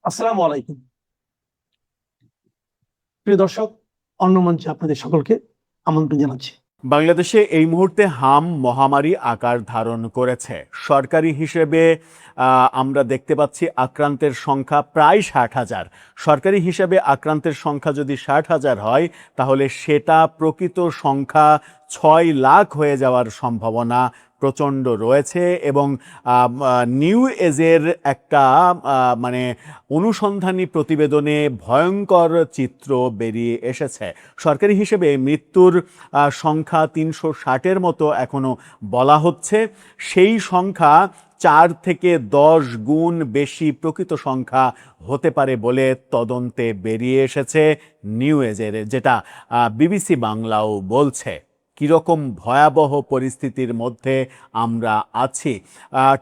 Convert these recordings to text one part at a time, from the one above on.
আসসালামু আলাইকুম। প্রিয় দর্শক, অন্য মঞ্চে আপনাদের সকলকে আমন্ত্রণ জানাচ্ছি। বাংলাদেশে এই মুহূর্তে হাম মহামারী আকার ধারণ করেছে। সরকারি হিসেবে আমরা দেখতে পাচ্ছি আক্রান্তের সংখ্যা প্রায় 60,000। সরকারি হিসেবে আক্রান্তের সংখ্যা যদি 60,000 হয়, তাহলে সেটা প্রকৃত সংখ্যা 6 লাখ হয়ে যাওয়ার সম্ভাবনা প্রচণ্ড রয়েছে। এবং নিউ এজের একটা মানে অনুসন্ধানী প্রতিবেদনে ভয়ঙ্কর চিত্র বেরিয়ে এসেছে। সরকারি হিসেবে মৃত্যুর সংখ্যা 360-এর মতো এখনো বলা হচ্ছে। সেই সংখ্যা 4 থেকে 10 গুণ বেশি প্রকৃত সংখ্যা হতে পারে বলে তদন্তে বেরিয়ে এসেছে নিউ এজের, যেটা বিবিসি বাংলাও বলছে। কীরকম ভয়াবহ পরিস্থিতির মধ্যে আমরা আছি।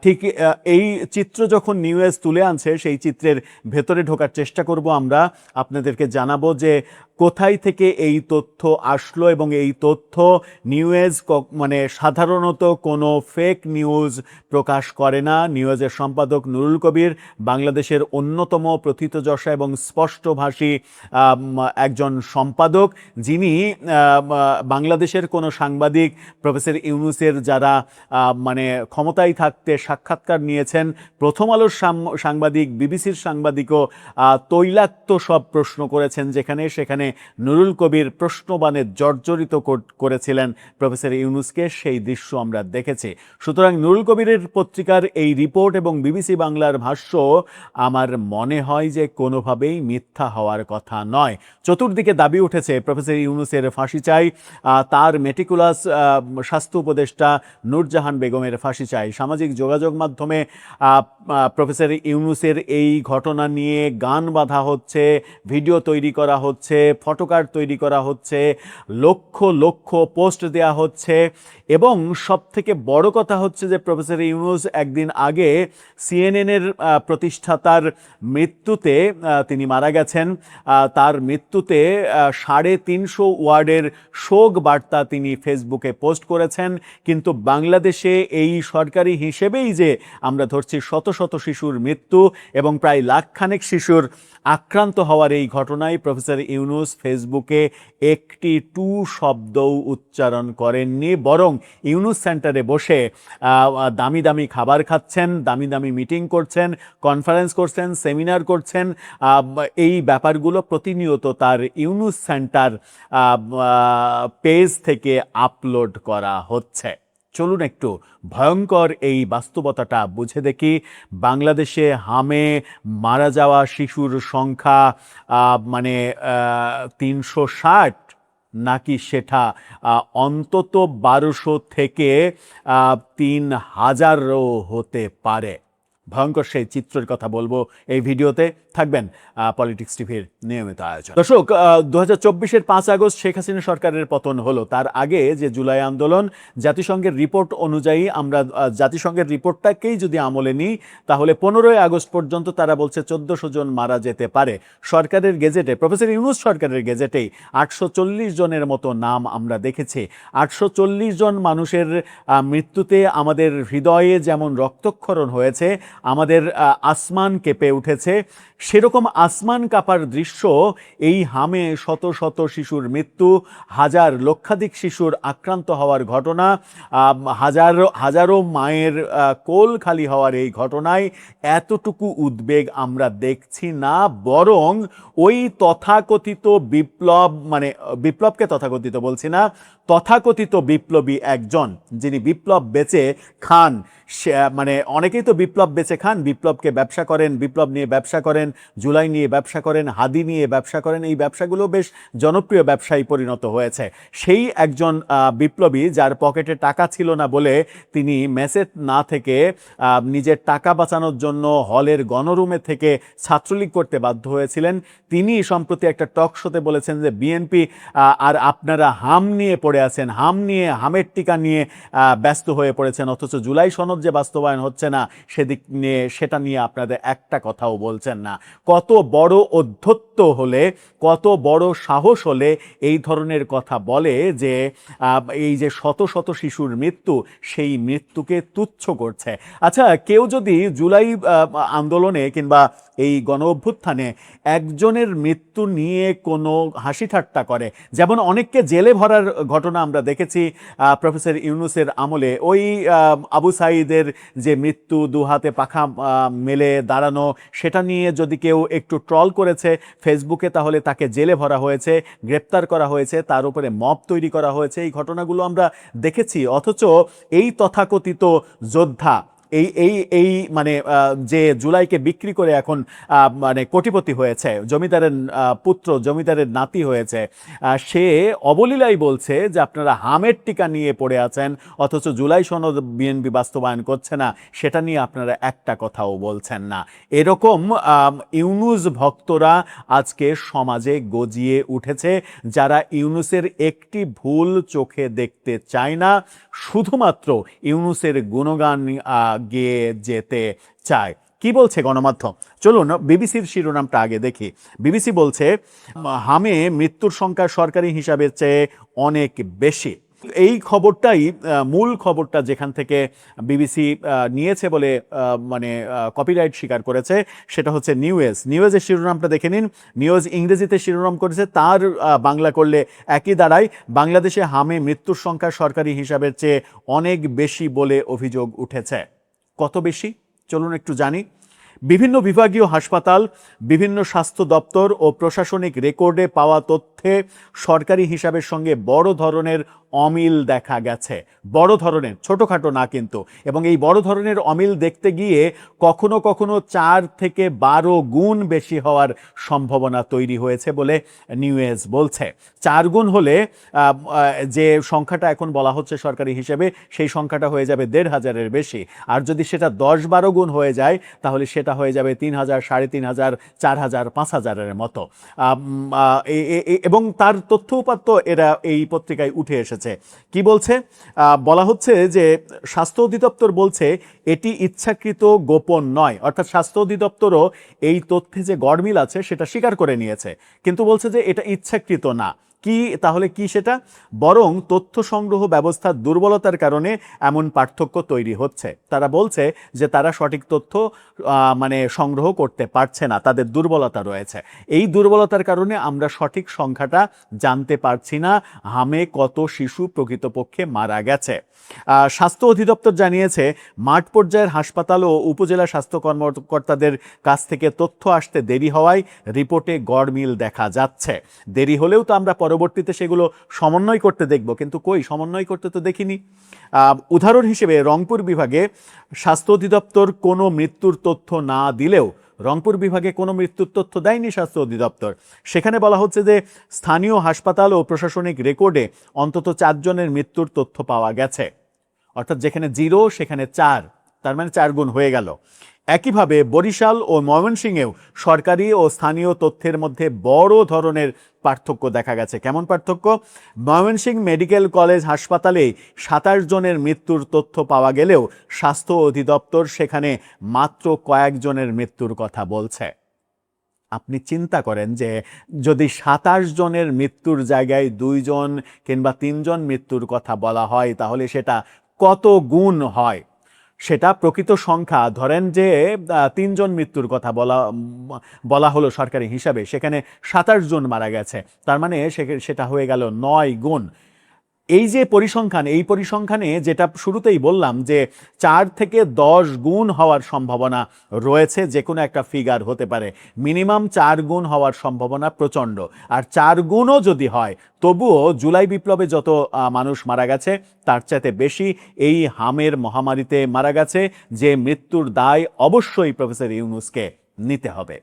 ঠিক এই চিত্র যখন নিউ এজ তুলে আনছে, সেই চিত্রের ভেতরে ঢোকার চেষ্টা করব। আমরা আপনাদেরকে জানাবো যে কোথায় থেকে এই তথ্য আসলো, এবং এই তথ্য নিউজ মানে সাধারণত কোনো ফেক নিউজ প্রকাশ করে না। নিউজের সম্পাদক নুরুল কবির বাংলাদেশের অন্যতম প্রথিতযশা এবং স্পষ্টভাষী একজন সম্পাদক, যিনি বাংলাদেশের কোনো সাংবাদিক প্রফেসর ইউনূসের যারা মানে ক্ষমতায় থাকতে সাক্ষাৎকার নিয়েছেন, প্রথম আলোর সাংবাদিক, বিবিসির সাংবাদিকও তৈলাক্ত সব প্রশ্ন করেছেন, যেখানে সেখানে নুরুল কবির প্রশ্নবাণে জর্জরিত করেছিলেন প্রফেসর ইউনূসকে। সেই দৃশ্য আমরা দেখেছি। সুতরাং নুরুল কবিরের পত্রিকার এই রিপোর্ট এবং বিবিসি বাংলার ভাষ্য আমার মনে হয় যে কোনোভাবেই মিথ্যা হওয়ার কথা নয়। চতুর্দিকে দাবি উঠেছে প্রফেসর ইউনূসের ফাঁসি চাই, তার মেটিকুলাস স্বাস্থ্য উপদেষ্টা নূরজাহান বেগমের ফাঁসি চাই। সামাজিক যোগাযোগ মাধ্যমে প্রফেসর ইউনূসের এই ঘটনা নিয়ে গান বাঁধা হচ্ছে, ভিডিও তৈরি করা হচ্ছে, ফটোকার্ড তৈরি করা হচ্ছে, লক্ষ লক্ষ পোস্ট দেয়া হচ্ছে। এবং সবথেকে বড় কথা হচ্ছে যে প্রফেসর ইউনূস একদিন আগে সিএনএনের প্রতিষ্ঠাতার মৃত্যুতে তিনি মারা গেছেন। তার মৃত্যুতে 350 ওয়ার্ডের শোক বার্তা তিনি ফেসবুকে পোস্ট করেছেন। কিন্তু বাংলাদেশে এই সরকারি হিসেবেই যে আমরা ধরছি শত শত শিশুর মৃত্যু এবং প্রায় লাখখানেক শিশুর আক্রান্ত হওয়ার এই ঘটনায় প্রফেসর ইউনূস ফেসবুকে একটি টু শব্দও উচ্চারণ করেননি, বরং ইউনূস সেন্টারে বসে দামি দামি খাবার খাচ্ছেন, দামি দামি মিটিং করছেন, কনফারেন্স করছেন, সেমিনার করছেন। এই ব্যাপারগুলো প্রতিনিয়ত তার ইউনূস সেন্টার পেজ থেকে আপলোড করা হচ্ছে। চলুন একটু ভয়ঙ্কর এই বাস্তবতাটা বুঝে দেখি। বাংলাদেশে হামে মারা যাওয়া শিশুর সংখ্যা মানে 360, নাকি সেটা অন্তত 1200 থেকে 3000ও হতে পারে। ভয়ঙ্কর সেই চিত্রের কথা বলবো এই ভিডিওতে। থাকবেন পলিটিক্স টিভির নিয়মিত আয়োজন। দর্শক, 2024-এর 5 আগস্ট শেখ হাসিনা সরকারের পতন হলো। তার আগে যে জুলাই আন্দোলন, জাতিসংঘের রিপোর্ট অনুযায়ী, আমরা জাতিসংঘের রিপোর্টটাকেই যদি আমলে নিই, তাহলে 15ই আগস্ট পর্যন্ত তারা বলছে 1400 জন মারা যেতে পারে। সরকারের গেজেটে, প্রফেসর ইউনূস সরকারের গেজেটেই 840 জনের মতো নাম আমরা দেখেছি। 840 জন মানুষের মৃত্যুতে আমাদের হৃদয়ে যেমন রক্তক্ষরণ হয়েছে, আমাদের আসমান কেঁপে উঠেছে। সেরকম আসমান কাঁপার দৃশ্য এই হামে শত শত শিশুর মৃত্যু, লক্ষাধিক শিশুর আক্রান্ত হওয়ার ঘটনা, হাজারো মায়ের কোল খালি হওয়ার এই ঘটনায় এতটুকু উদ্বেগ আমরা দেখছি না, বরং ওই তথাকথিত বিপ্লব, মানে বিপ্লবকে তথাকথিত বলছি না, তথাকথিত বিপ্লবী একজন, যিনি বিপ্লব বেচে খান, মানে অনেকেই তো বিপ্লব বেচে খান, বিপ্লবকে ব্যবসা করেন, বিপ্লব নিয়ে ব্যবসা করেন, জুলাই নিয়ে ব্যবসা করেন, হাদি নিয়ে ব্যবসা করেন। এই ব্যবসাগুলো বেশ জনপ্রিয় ব্যবসায় পরিণত হয়েছে। সেই একজন বিপ্লবী, যার পকেটে টাকা ছিল না বলে তিনি মেসে না থেকে নিজের টাকা বাঁচানোর জন্য হলের গণরুমে থেকে ছাত্রলীগ করতে বাধ্য হয়েছিলেন, তিনি সম্প্রতি একটা টক শোতে বলেছেন যে বিএনপি আর আপনারা হাম নিয়ে পড়ে আছেন, হাম নিয়ে, হামের টিকা নিয়ে ব্যস্ত হয়ে পড়েছেন, অথচ জুলাই সনদ যে বাস্তবায়ন হচ্ছে না সেদিক নিয়ে, সেটা নিয়ে আপনাদের একটা কথাও বলছেন না। কত বড় অধ্যত্ত হলে, কত বড় সাহস হলে এই ধরনের কথা বলে যে এই যে শত শত শিশুর মৃত্যু, সেই মৃত্যুকে তুচ্ছ করছে। আচ্ছা, কেউ যদি জুলাই আন্দোলনে কিংবা এই গণ অভ্যুত্থানে একজনের মৃত্যু নিয়ে কোনো হাসি ঠাট্টা করে, যেমন অনেককে জেলে ভরার ঘটনা আমরা দেখেছি প্রফেসর ইউনূসের আমলে। ওই আবু সাঈদের যে মৃত্যু, দু হাতে পাখা মেলে দাঁড়ানো, সেটা নিয়ে যদি কেউ একটু ট্রল করেছে ফেসবুকে, তাহলে তাকে জেলে ভরা হয়েছে, গ্রেপ্তার করা হয়েছে, তার উপরে মব তৈরি করা হয়েছে। এই ঘটনাগুলো আমরা দেখেছি। অথচ এই তথাকথিত যোদ্ধা, এই এই এই মানে যে জুলাইকে বিক্রি করে এখন মানে কোটিপতি হয়েছে, জমিদারের পুত্র, জমিদারের নাতি হয়েছে, সে অবলীলাই বলছে যে আপনারা হামের টিকা নিয়ে পড়ে আছেন, অথচ জুলাই সনদ বিএনপি বাস্তবায়ন করছে না, সেটা নিয়ে আপনারা একটা কথাও বলছেন না। এরকম ইউনূস ভক্তরা আজকে সমাজে গজিয়ে উঠেছে, যারা ইউনূসের একটি ভুল চোখে দেখতে চায় না, শুধুমাত্র ইউনূসের গুণগান গেয়ে যেতে চায়। কি বলছে গণমাধ্যম? চলুন বিবিসির শিরোনামটা আগে দেখি। বিবিসি বলছে হামে মৃত্যুর সংখ্যা সরকারি হিসাবের চেয়ে অনেক বেশি। এই খবরটাই মূল খবরটা যেখান থেকে বিবিসি নিয়েছে বলে মানে কপিরাইট স্বীকার করেছে, সেটা হচ্ছে নিউজের শিরোনামটা দেখে নিন। নিউজ ইংরেজিতে শিরোনাম করেছে, তার বাংলা করলে একই দাঁড়ায়, বাংলাদেশে হামে মৃত্যুর সংখ্যা সরকারি হিসাবের চেয়ে অনেক বেশি বলে অভিযোগ উঠেছে। কত বেশি চলুন একটু জানি। বিভিন্ন বিভাগীয় হাসপাতাল, বিভিন্ন স্বাস্থ্য দপ্তর ও প্রশাসনিক রেকর্ডে পাওয়া তথ্যে সরকারি হিসাবের সঙ্গে বড় ধরনের অমিল দেখা গেছে। বড় ধরনের, ছোটোখাটো না কিন্তু। এবং এই বড় ধরনের অমিল দেখতে গিয়ে কখনো কখনো 4 থেকে 12 গুণ বেশি হওয়ার সম্ভাবনা তৈরি হয়েছে বলে নিউজ বলছে। 4 গুণ হলে যে সংখ্যাটা এখন বলা হচ্ছে সরকারি হিসেবে, সেই সংখ্যাটা হয়ে যাবে 1,500-এর বেশি। আর যদি সেটা 10-12 গুণ হয়ে যায়, তাহলে সেটা হয়ে যাবে 3,000, 3,500, 4,000, 5,000-এর মতো। এবং তার তথ্য উপাত্ত এরা এই পত্রিকায় উঠে এসেছে। কি বলছে? বলা হচ্ছে যে স্বাস্থ্য অধিদপ্তর বলছে এটি ইচ্ছাকৃত, গোপন নয়। অর্থাৎ স্বাস্থ্য অধিদপ্তরও এই তথ্যে যে গড়মিল আছে সেটা স্বীকার করে নিয়েছে, কিন্তু বলছে যে এটা ইচ্ছাকৃত না। কি তাহলে কি সেটা? বরং তথ্য সংগ্রহ ব্যবস্থার দুর্বলতার কারণে এমন পার্থক্য তৈরি হচ্ছে। তারা বলছে যে তারা সঠিক তথ্য মানে সংগ্রহ করতে পারছে না, তাদের দুর্বলতা রয়েছে। এই দুর্বলতার কারণে আমরা সঠিক সংখ্যাটা জানতে পারছি না, হামে কত শিশু প্রকৃতপক্ষে মারা গেছে। স্বাস্থ্য অধিদপ্তর জানিয়েছে মাঠ পর্যায়ের হাসপাতাল ও উপজেলা স্বাস্থ্য কর্মকর্তাদের কাছ থেকে তথ্য আসতে দেরি হওয়ায় রিপোর্টে গড়মিল দেখা যাচ্ছে। দেরি হলেও তো আমরা পরবর্তীতে সেগুলো সমন্বয় করতে দেখব, কিন্তু কই সমন্বয় করতে তো দেখিনি। উদাহরণ হিসেবে রংপুর বিভাগে স্বাস্থ্য অধিদপ্তর কোনো মৃত্যুর তথ্য না দিলেও, রংপুর বিভাগে কোনো মৃত্যুর তথ্য দেয়নি স্বাস্থ্য অধিদপ্তর। সেখানে বলা হচ্ছে যে স্থানীয় হাসপাতাল ও প্রশাসনিক রেকর্ডে অন্তত 4 জনের মৃত্যুর তথ্য পাওয়া গেছে। অর্থাৎ যেখানে 0 সেখানে 4, তার মানে 4 গুণ হয়ে গেল। একইভাবে বরিশাল ও ময়মনসিংহেও সরকারি ও স্থানীয় তথ্যের মধ্যে বড় ধরনের পার্থক্য দেখা গেছে। কেমন পার্থক্য? ময়মনসিংহ মেডিকেল কলেজ হাসপাতালে 27 জনের মৃত্যুর তথ্য পাওয়া গেলেও স্বাস্থ্য অধিদপ্তর সেখানে মাত্র কয়েকজনের মৃত্যুর কথা বলছে। আপনি চিন্তা করেন যে যদি 27 জনের মৃত্যুর জায়গায় 2 জন কিংবা 3 জন মৃত্যুর কথা বলা হয়, তাহলে সেটা কত গুণ হয়। সেটা প্রকৃত সংখ্যা, ধরেন যে 3 জন মৃত্যুর কথা বলা হলো সরকারি হিসাবে, সেখানে 27 জন মারা গেছে, তার মানে সেটা হয়ে গেল 9 গুণ। এই যে পরিসংখ্যান, এই পরিসংখ্যানে যেটা শুরুতেই বললাম যে 4 থেকে 10 গুণ হওয়ার সম্ভাবনা রয়েছে, যে কোনো একটা ফিগার হতে পারে। মিনিমাম 4 গুণ হওয়ার সম্ভাবনা প্রচণ্ড। আর 4 গুণও যদি হয়, তবুও জুলাই বিপ্লবে যত মানুষ মারা গেছে তার চাইতে বেশি এই হামের মহামারীতে মারা গেছে, যে মৃত্যুর দায় অবশ্যই প্রফেসর ইউনূসকে নিতে হবে।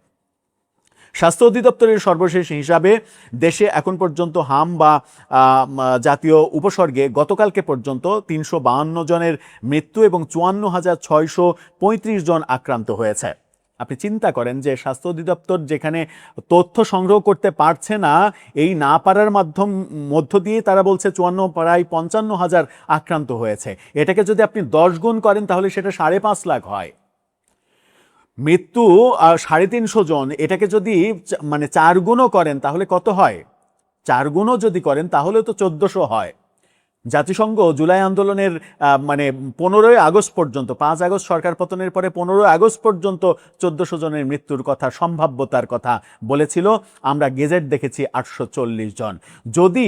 স্বাস্থ্য অধিদপ্তরের সর্বশেষ হিসাবে দেশে এখন পর্যন্ত হাম বা জাতীয় উপসর্গে গতকালকে পর্যন্ত 352 জনের মৃত্যু এবং 54,635 জন আক্রান্ত হয়েছে। আপনি চিন্তা করেন যে স্বাস্থ্য অধিদপ্তর যেখানে তথ্য সংগ্রহ করতে পারছে না, এই না পারার মধ্য দিয়ে তারা বলছে প্রায় 55,000 আক্রান্ত হয়েছে। এটাকে যদি আপনি 10 গুণ করেন তাহলে সেটা 5.5 লাখ হয়। মৃত্যু 350 জন, এটাকে যদি মানে 4 গুণও করেন তাহলে কত হয়? 4 গুণও যদি করেন তাহলে তো 1400 হয়। জাতিসংঘ জুলাই আন্দোলনের মানে 15ই আগস্ট পর্যন্ত, 5 আগস্ট সরকার পতনের পরে 15 আগস্ট পর্যন্ত 1400 জনের মৃত্যুর কথা, সম্ভাব্যতার কথা বলেছিল। আমরা গেজেট দেখেছি 840 জন। যদি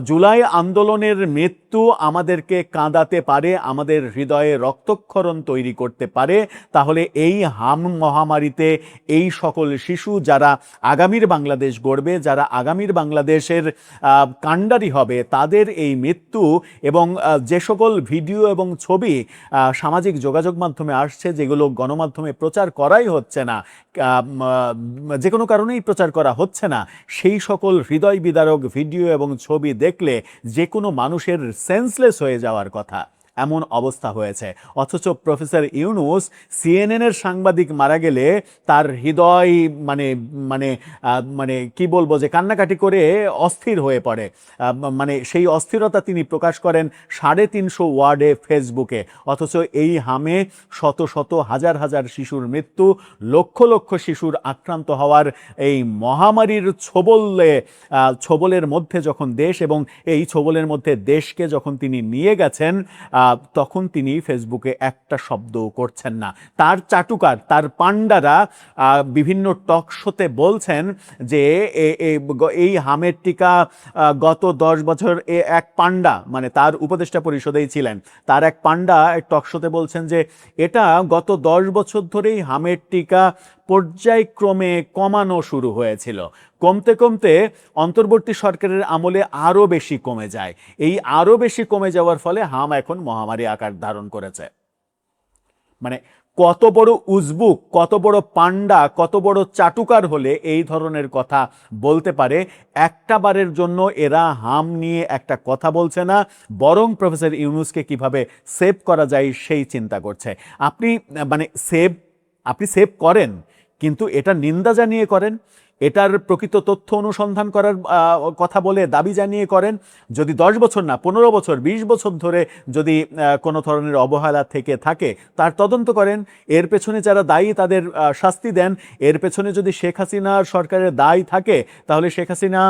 জুলাই আন্দোলনের মৃত্যু আমাদেরকে কাঁদাতে পারে, আমাদের হৃদয়ে রক্তক্ষরণ তৈরি করতে পারে, তাহলে এই হাম মহামারীতে এই সকল শিশু যারা আগামীর বাংলাদেশ গড়বে, যারা আগামীর বাংলাদেশের কাণ্ডারি হবে, তাদের এই মৃত্যু এবং যে সকল ভিডিও এবং ছবি সামাজিক যোগাযোগ মাধ্যমে আসছে, যেগুলো গণমাধ্যমে প্রচার করাই হচ্ছে না, যে কোনো কারণেই প্রচার করা হচ্ছে না, সেই সকল হৃদয় বিদারক ভিডিও এবং ছবি দেখলে যে কোনো মানুষের সেন্সলেস হয়ে যাওয়ার কথা, এমন অবস্থা হয়েছে। অথচ প্রফেসর ইউনূস সিএনএনের সাংবাদিক মারা গেলে তার হৃদয় মানে মানে মানে কি বলবো, যে কান্নাকাটি করে অস্থির হয়ে পড়ে। মানে সেই অস্থিরতা তিনি প্রকাশ করেন 350 ওয়ার্ডে ফেসবুকে। অথচ এই হামে শত শত হাজার হাজার শিশুর মৃত্যু, লক্ষ লক্ষ শিশুর আক্রান্ত হওয়ার এই মহামারীর ছোবলের মধ্যে যখন দেশ, এবং এই ছোবলের মধ্যে দেশকে যখন তিনি নিয়ে গেছেন, তখন তিনি ফেসবুকে একটা শব্দও করছেন না। তার চাটুকার, তার পান্ডারা বিভিন্ন টক শোতে বলছেন যে এই হামের টিকা গত 10 বছর এক পান্ডা, মানে তার উপদেষ্টা পরিষদেই ছিলেন, তার এক পান্ডা টক শোতে বলছেন যে এটা গত 10 বছর ধরেই হামের টিকা পর্যায়ক্রমে কমানো শুরু হয়েছিল, কমতে কমতে অন্তর্বর্তী সরকারের আমলে আরও বেশি কমে যায়। এই আরও বেশি কমে যাওয়ার ফলে হাম এখন মহামারী আকার ধারণ করেছে। মানে কত বড় উজবুক, কত বড় পান্ডা, কত বড় চাটুকার হলে এই ধরনের কথা বলতে পারে। একটা বারের জন্য এরা হাম নিয়ে একটা কথা বলছে না, বরং প্রফেসর ইউনূসকে কিভাবে সেভ করা যায় সেই চিন্তা করছে। আপনি সেভ করেন, কিন্তু এটা নিন্দা জানিয়ে করেন, এটার প্রকৃত তথ্য অনুসন্ধান করার কথা বলে দাবি জানিয়ে করেন। যদি 10 বছর না 15 বছর 20 বছর ধরে যদি কোনো ধরনের অবহেলা থেকে থাকে, তার তদন্ত করেন, এর পেছনে যারা দায়ী তাদের শাস্তি দেন। এর পেছনে যদি শেখ হাসিনার সরকারের দায় থাকে, তাহলে শেখ হাসিনা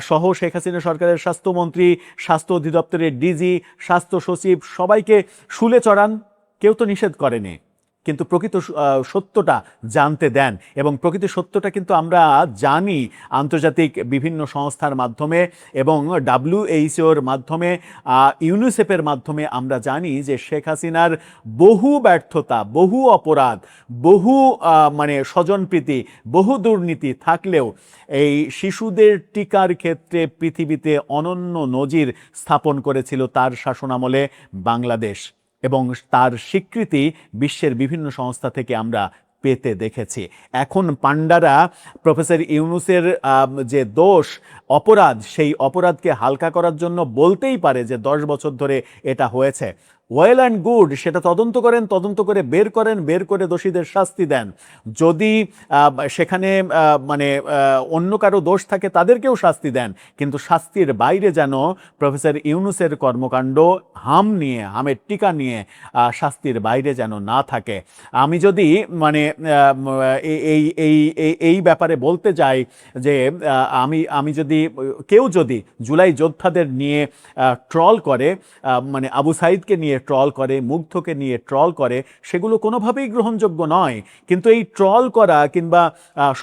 সহ শেখ হাসিনা সরকারের স্বাস্থ্যমন্ত্রী, স্বাস্থ্য অধিদপ্তরের ডিজি, স্বাস্থ্য সচিব সবাইকে শুলে চড়ান, কেউ তো নিষেধ করেনি। কিন্তু প্রকৃত সত্যটা জানতে দেন, এবং প্রকৃত সত্যটা কিন্তু আমরা জানি আন্তর্জাতিক বিভিন্ন সংস্থার মাধ্যমে এবং WHOর মাধ্যমে, ইউনিসেফের মাধ্যমে আমরা জানি যে শেখ হাসিনার বহু ব্যর্থতা, বহু অপরাধ, বহু মানে স্বজনপ্রীতি, বহু দুর্নীতি থাকলেও এই শিশুদের টিকার ক্ষেত্রে পৃথিবীতে অনন্য নজির স্থাপন করেছিল তার শাসনামলে বাংলাদেশ, এবং তার স্বীকৃতি বিশ্বের বিভিন্ন সংস্থা থেকে আমরা পেতে দেখেছি। এখন পান্ডারা প্রফেসর ইউনূসের যে দোষ, অপরাধ, সেই অপরাধকে হালকা করার জন্য বলতেই পারে যে 10 বছর ধরে এটা হয়েছে। ওয়েল অ্যান্ড গুড, সেটা তদন্ত করেন, তদন্ত করে বের করেন, বের করে দোষীদের শাস্তি দেন। যদি সেখানে মানে অন্য কারো দোষ থাকে তাদেরকেও শাস্তি দেন, কিন্তু শাস্তির বাইরে যেন প্রফেসর ইউনূসের কর্মকাণ্ড হাম নিয়ে, হামের টিকা নিয়ে শাস্তির বাইরে যেন না থাকে। আমি যদি মানে এই ব্যাপারে বলতে যাই যে আমি যদি কেউ যদি জুলাই যোদ্ধাদের নিয়ে ট্রল করে, মানে আবু সাইদকে নিয়ে ট্রল করে, মুগ্ধকে নিয়ে ট্রল করে, সেগুলো কোনোভাবেই গ্রহণযোগ্য নয়। কিন্তু এই ট্রল করা কিংবা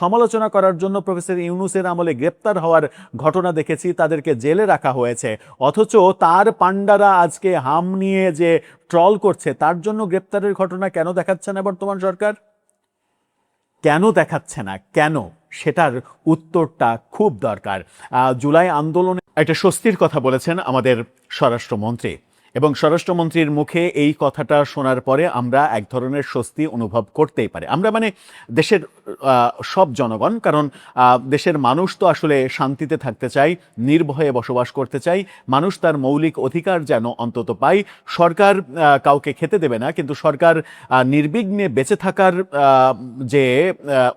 সমালোচনা করার জন্য প্রফেসর ইউনূসের আমলে গ্রেপ্তার হওয়ার ঘটনা দেখেছি, তাদেরকে জেলে রাখা হয়েছে। অথচ তার পান্ডারা আজকে হাম নিয়ে যে ট্রল করছে, তার জন্য গ্রেপ্তারের ঘটনা কেন দেখাচ্ছে না বর্তমান সরকার? কেন দেখাচ্ছে না, কেন? সেটার উত্তরটা খুব দরকার। জুলাই আন্দোলনে একটা স্বস্তির কথা বলেছেন আমাদের স্বরাষ্ট্রমন্ত্রী, এবং স্বরাষ্ট্রমন্ত্রীর মুখে এই কথাটা শোনার পরে আমরা এক ধরনের স্বস্তি অনুভব করতেই পারি। আমরা মানে দেশের সব জনগণ, কারণ দেশের মানুষ তো আসলে শান্তিতে থাকতে চাই, নির্ভয়ে বসবাস করতে চাই, মানুষ তার মৌলিক অধিকার যেন অন্তত পায়। সরকার কাউকে খেতে দেবে না, কিন্তু সরকার নির্বিঘ্নে বেঁচে থাকার যে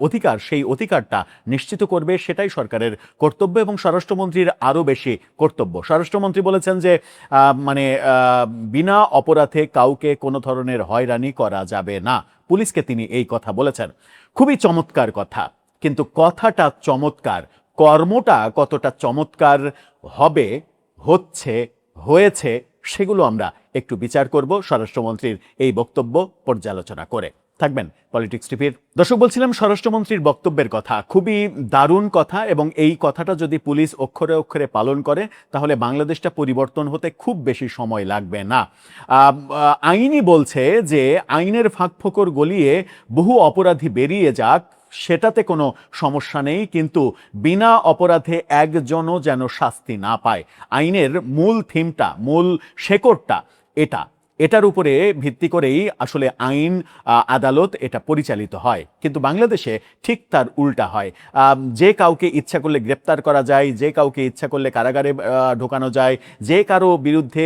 অধিকার, সেই অধিকারটা নিশ্চিত করবে, সেটাই সরকারের কর্তব্য, এবং স্বরাষ্ট্রমন্ত্রীর আরও বেশি কর্তব্য। স্বরাষ্ট্রমন্ত্রী বলেছেন যে মানে বিনা অপরাধে কাউকে কোনো ধরনের হয়রানি করা যাবে না। পুলিশকে তিনি এই কথা বলেছেন। খুবই চমৎকার কথা, কিন্তু কথাটা চমৎকার, কর্মটা কতটা চমৎকার হবে, হচ্ছে হয়েছে সেগুলো আমরা একটু বিচার করব স্বরাষ্ট্রমন্ত্রীর এই বক্তব্য পর্যালোচনা করে। থাকবেন পলিটিক্স টিভির দর্শক। বলছিলাম স্বরাষ্ট্রমন্ত্রীর বক্তব্যের কথা, খুবই দারুণ কথা, এবং এই কথাটা যদি পুলিশ অক্ষরে অক্ষরে পালন করে তাহলে বাংলাদেশটা পরিবর্তন হতে খুব বেশি সময় লাগবে না। আইনই বলছে যে আইনের ফাঁকফোকর গলিয়ে বহু অপরাধী বেরিয়ে যাক, সেটাতে কোনো সমস্যা নেই, কিন্তু বিনা অপরাধে একজনও যেন শাস্তি না পায়। আইনের মূল থিমটা, মূল শেকড়টা এটার উপরে ভিত্তি করেই আসলে আইন, আদালত এটা পরিচালিত হয়। কিন্তু বাংলাদেশে ঠিক তার উল্টা হয়। যে কাউকে ইচ্ছা করলে গ্রেপ্তার করা যায়, যে কাউকে ইচ্ছা করলে কারাগারে ঢোকানো যায়, যে কারো বিরুদ্ধে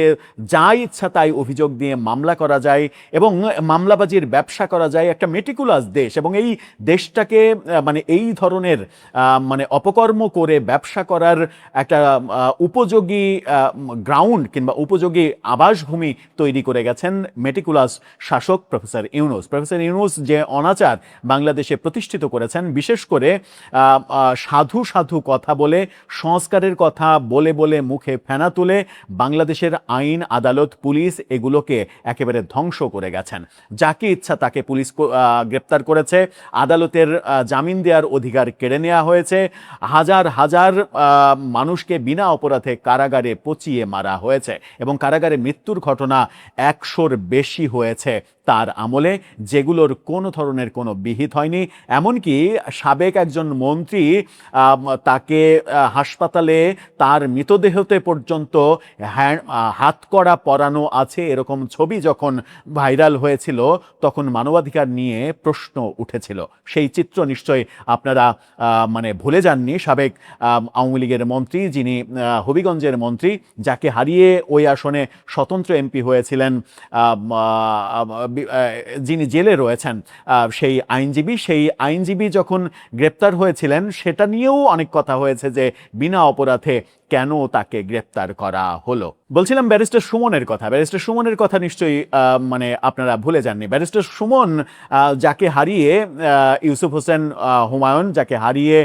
যা ইচ্ছা তাই অভিযোগ দিয়ে মামলা করা যায়, এবং মামলাবাজির ব্যবসা করা যায়। একটা মেটিকুলাস দেশ, এবং এই দেশটাকে মানে এই ধরনের মানে অপকর্ম করে ব্যবসা করার একটা উপযোগী গ্রাউন্ড কিংবা উপযোগী আবাসভূমি তৈরি করে গেছেন মেটিকুলাস শাসক প্রফেসর ইউনূস। প্রফেসর ইউনূস যে অনাচার বাংলাদেশে প্রতিষ্ঠিত করেছেন, বিশেষ করে সাধু সাধু কথা বলে, সংস্কারের কথা বলে বলে মুখে ফেনা তুলে বাংলাদেশের আইন, আদালত, পুলিশ এগুলোকে একেবারে ধ্বংস করে গেছেন। যাকে ইচ্ছা তাকে পুলিশ গ্রেপ্তার করেছে, আদালতের জামিন দেওয়ার অধিকার কেড়ে নেওয়া হয়েছে, হাজার হাজার মানুষকে বিনা অপরাধে কারাগারে পচিয়ে মারা হয়েছে, এবং কারাগারে মৃত্যুর ঘটনা 100-র বেশি হয়েছে তার আমলে, যেগুলোর কোনো ধরনের কোনো বিহিত হয়নি। এমনকি সাবেক একজন মন্ত্রী, তাকে হাসপাতালে তার মৃতদেহতে পর্যন্ত হাতকড়া পরানো আছে এরকম ছবি যখন ভাইরাল হয়েছিল, তখন মানবাধিকার নিয়ে প্রশ্ন উঠেছিল। সেই চিত্র নিশ্চয়ই আপনারা মানে ভুলে যাননি। সাবেক আওয়ামী লীগের মন্ত্রী, যিনি হবিগঞ্জের মন্ত্রী, যাকে হারিয়ে ওই আসনে স্বতন্ত্র এমপি হয়েছিলেন, যিনি জেলে রয়েছেন, সেই আইনজীবী যখন গ্রেপ্তার হয়েছিলেন, সেটা নিয়েও অনেক কথা হয়েছে যে বিনা অপরাধে কেন তাকে গ্রেপ্তার করা হলো। বলছিলাম ব্যারিস্টার সুমনের কথা। ব্যারিস্টার সুমনের কথা নিশ্চয়ই মানে আপনারা ভুলে যাননি। ব্যারিস্টার সুমন, যাকে হারিয়ে ইউসুফ হোসেন হুমায়ুন, যাকে হারিয়ে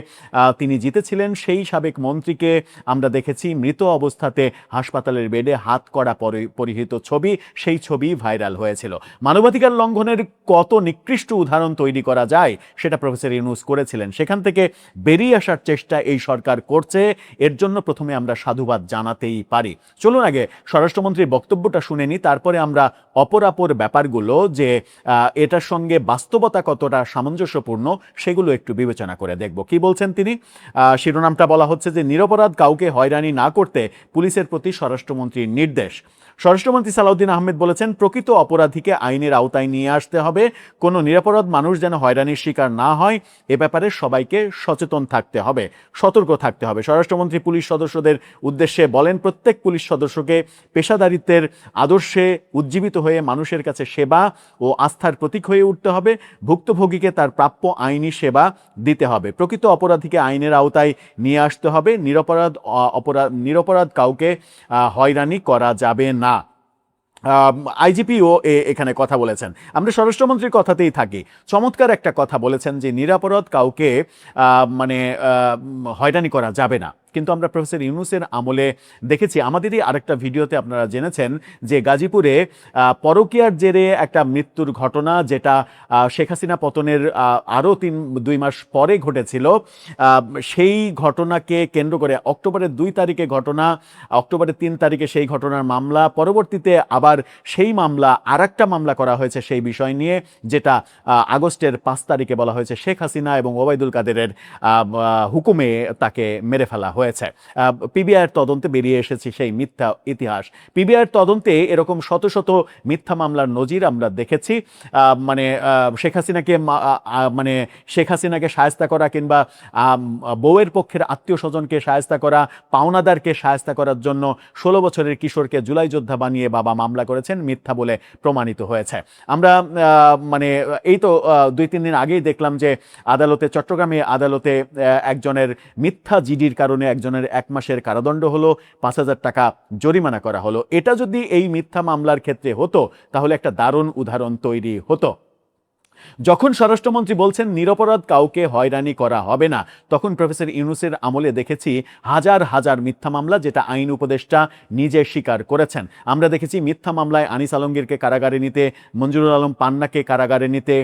তিনি জিতেছিলেন, সেই সাবেক মন্ত্রীকে আমরা দেখেছি মৃত অবস্থাতে হাসপাতালের বেডে হাতকড়া পরিহিত ছবি, সেই ছবি ভাইরাল হয়েছিল। মানবাধিকার লঙ্ঘনের কত নিকৃষ্ট উদাহরণ তৈরি করা যায় সেটা প্রফেসর ইউনূস করেছিলেন। সেখান থেকে বেরিয়ে আসার চেষ্টা এই সরকার করছে, এর জন্য প্রথমে আমরা সাধুবাদ জানাতেই পারি। চলুন আগে স্বরাষ্ট্রমন্ত্রীর বক্তব্যটা শুনে নিই, তারপরে আমরা অপরাপর ব্যাপারগুলো, যে এটার সঙ্গে বাস্তবতা কতটা সামঞ্জস্যপূর্ণ, সেগুলো একটু বিবেচনা করে দেখব। কি বলছেন তিনি? শিরোনামটা বলা হচ্ছে যে নিরপরাধ কাউকে হয়রানি না করতে পুলিশের প্রতি স্বরাষ্ট্রমন্ত্রীর নির্দেশ। স্বরাষ্ট্রমন্ত্রী সালাউদ্দিন আহমেদ বলেছেন, প্রকৃত অপরাধীকে আইনের আওতায় নিয়ে আসতে হবে। কোনো নিরপরাধ মানুষ যেন হয়রানির শিকার না হয়, এ ব্যাপারে সবাইকে সচেতন থাকতে হবে, সতর্ক থাকতে হবে। স্বরাষ্ট্রমন্ত্রী পুলিশ সদস্যদের উদ্দেশ্যে বলেন, প্রত্যেক পুলিশ সদস্যকে পেশাদারিত্বের আদর্শে উজ্জীবিত হয়ে মানুষের কাছে সেবা ও আস্থার প্রতীক হয়ে উঠতে হবে। ভুক্তভোগীকে তার প্রাপ্য আইনি সেবা দিতে হবে। প্রকৃত অপরাধীকে আইনের আওতায় নিয়ে আসতে হবে। নিরপরাধ কাউকে হয়রানি করা যাবে না। আইজিপিও এখানে কথা বলেছেন। আমরা স্বরাষ্ট্রমন্ত্রীর কথাতেই থাকি। চমৎকার একটা কথা বলেছেন যে নিরাপরাধ কাউকে মানে হয়রানি করা যাবে না। কিন্তু আমরা প্রফেসর ইউনূসের আমলে দেখেছি, আমাদেরই আরেকটা ভিডিওতে আপনারা জেনেছেন যে গাজীপুরে পরকীয়ার জেরে একটা মৃত্যুর ঘটনা, যেটা শেখ হাসিনা পতনের আরও 2 মাস পরে ঘটেছিল। সেই ঘটনাকে কেন্দ্র করে অক্টোবরের 2 তারিখে ঘটনা, অক্টোবরের 3 তারিখে সেই ঘটনার মামলা, পরবর্তীতে আবার সেই মামলা আরেকটা মামলা করা হয়েছে সেই বিষয় নিয়ে, যেটা আগস্টের 5 তারিখে বলা হয়েছে শেখ হাসিনা এবং ওবায়দুল কাদেরের হুকুমে তাকে মেরে ফেলা হয়েছে। পিবিআইয়ের তদন্তে বেরিয়ে এসেছে সেই মিথ্যা ইতিহাস। পিবিআইয়ের তদন্তে এরকম শত শত মিথ্যা মামলার নজির আমরা দেখেছি। মানে শেখ হাসিনাকে শায়েস্তা করা, কিংবা বউয়ের পক্ষের আত্মীয় স্বজনকে শায়েস্তা করা, পাওনাদারকে শায়েস্তা করার জন্য 16 বছরের কিশোরকে জুলাই যোদ্ধা বানিয়ে বাবা মামলা করেছেন, মিথ্যা বলে প্রমাণিত হয়েছে। আমরা মানে এই তো 2-3 দিন আগেই দেখলাম যে চট্টগ্রামে আদালতে একজনের মিথ্যা জিডির কারণে একজনের 1 মাসের কারাদণ্ড হলো, 5,000 টাকা জরিমানা করা হলো। এটা যদি এই মিথ্যা মামলার ক্ষেত্রে হতো তাহলে একটা দারুণ উদাহরণ তৈরি হতো। যখন স্বরাষ্ট্রমন্ত্রী বলছেন নিরপরাধ কাউকে হয়রানি করা হবে না, তখন প্রফেসর ইউনূসের আমলে দেখেছি হাজার হাজার মিথ্যা মামলা, যেটা আইন উপদেষ্টা নিজে স্বীকার করেছেন। আমরা দেখেছি মিথ্যা মামলায় আনিস আলমগীরকে কারাগারে নিতে, মঞ্জুরুল আলম পান্নাকে কারাগারে নিতে,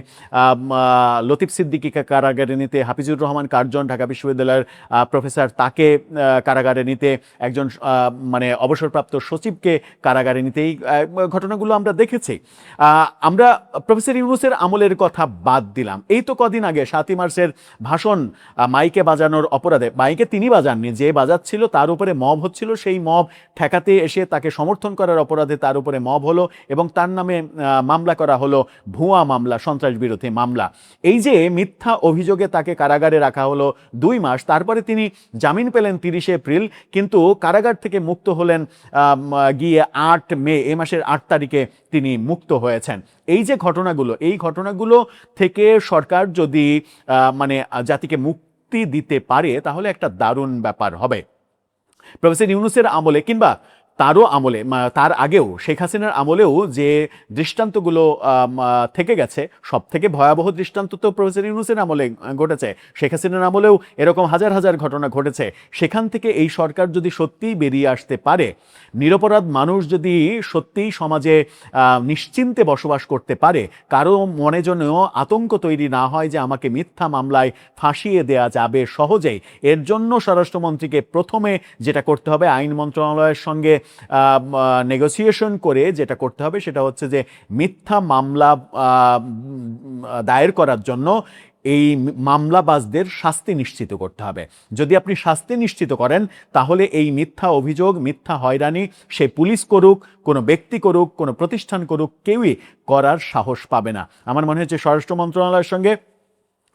লতিফ সিদ্দিকীকে কারাগারে নিতে, হাফিজুর রহমান কার্জন ঢাকা বিশ্ববিদ্যালয়ের প্রফেসর তাকে কারাগারে নিতে, একজন মানে অবসরপ্রাপ্ত সচিবকে কারাগারে নিতে, এই ঘটনাগুলো আমরা দেখেছি। আমরা প্রফেসর ইউনূসের আমলের কথা বাদ দিলাম, এই তো কদিন আগে 7ই মার্চের ভাষণ মাইকে বাজানোর অপরাধে, মাইকে তিনি বাজাননি, যে বাজাচ্ছিল তার উপরে মব হচ্ছিল, সেই মব ঠেকাতে এসে তাকে সমর্থন করার অপরাধে তার উপরে মব হলো এবং তার নামে মামলা করা হলো, ভুয়া মামলা, সন্ত্রাস বিরোধী মামলা। এই যে মিথ্যা অভিযোগে তাকে কারাগারে রাখা হলো 2 মাস, তারপরে তিনি জামিন পেলেন 30 এপ্রিল, কিন্তু কারাগার থেকে মুক্ত হলেন গিয়ে 8 মে, এই মাসের 8 তারিখে তিনি মুক্ত হয়েছেন। এই যে ঘটনাগুলো, এই ঘটনাগুলো থেকে সরকার যদি মানে জাতিকে মুক্তি দিতে পারে তাহলে একটা দারুণ ব্যাপার হবে। প্রফেসর ইউনূসের আমলে কিংবা তারও আমলে, তার আগেও শেখ হাসিনার আমলেও যে দৃষ্টান্তগুলো থেকে গেছে, সব থেকে ভয়াবহ দৃষ্টান্ত তো প্রফেসর ইউনূসের আমলে ঘটেছে। শেখ হাসিনার আমলেও এরকম হাজার হাজার ঘটনা ঘটেছে। সেখান থেকে এই সরকার যদি সত্যিই বেরিয়ে আসতে পারে, নিরপরাধ মানুষ যদি সত্যিই সমাজে নিশ্চিন্তে বসবাস করতে পারে, কারো মনে যেন আতঙ্ক তৈরি না হয় যে আমাকে মিথ্যা মামলায় ফাঁসিয়ে দেয়া যাবে সহজেই, এর জন্য স্বরাষ্ট্রমন্ত্রীকে প্রথমে যেটা করতে হবে, আইন মন্ত্রণালয়ের সঙ্গে নেগোসিয়েশন করে যেটা করতে হবে সেটা হচ্ছে যে মিথ্যা মামলা দায়ের করার জন্য এই মামলাবাজদের শাস্তি নিশ্চিত করতে হবে। যদি আপনি শাস্তি নিশ্চিত করেন তাহলে এই মিথ্যা অভিযোগ, মিথ্যা হয়রানি সে পুলিশ করুক, কোনো ব্যক্তি করুক, কোনো প্রতিষ্ঠান করুক, কেউই করার সাহস পাবে না। আমার মনে হচ্ছে স্বরাষ্ট্র মন্ত্রণালয়ের সঙ্গে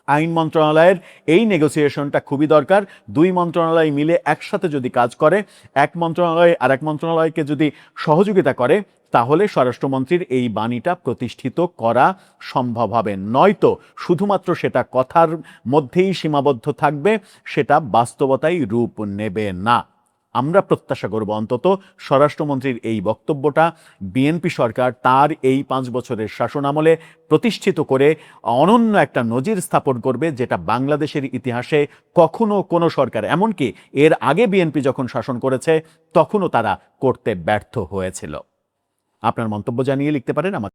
আইন মন্ত্রণালয়ের এই নেগোসিয়েশনটা খুবই দরকার। 2 মন্ত্রণালয় মিলে একসাথে যদি কাজ করে, এক মন্ত্রণালয় আর এক মন্ত্রণালয়কে যদি সহযোগিতা করে, তাহলে স্বরাষ্ট্রমন্ত্রীর এই বাণীটা প্রতিষ্ঠিত করা সম্ভব হবে। নয়তো শুধুমাত্র সেটা কথার মধ্যেই সীমাবদ্ধ থাকবে, সেটা বাস্তবতায় রূপ নেবে না। আমরা প্রত্যাশা করব অন্তত স্বরাষ্ট্রমন্ত্রীর এই বক্তব্যটা বিএনপি সরকার তার এই 5 বছরের শাসনামলে প্রতিষ্ঠিত করে অনন্য একটা নজির স্থাপন করবে, যেটা বাংলাদেশের ইতিহাসে কখনো কোনো সরকার, এমনকি এর আগে বিএনপি যখন শাসন করেছে তখনও তারা করতে ব্যর্থ হয়েছিল। আপনার মন্তব্য জানিয়ে লিখতে পারেন আমাকে।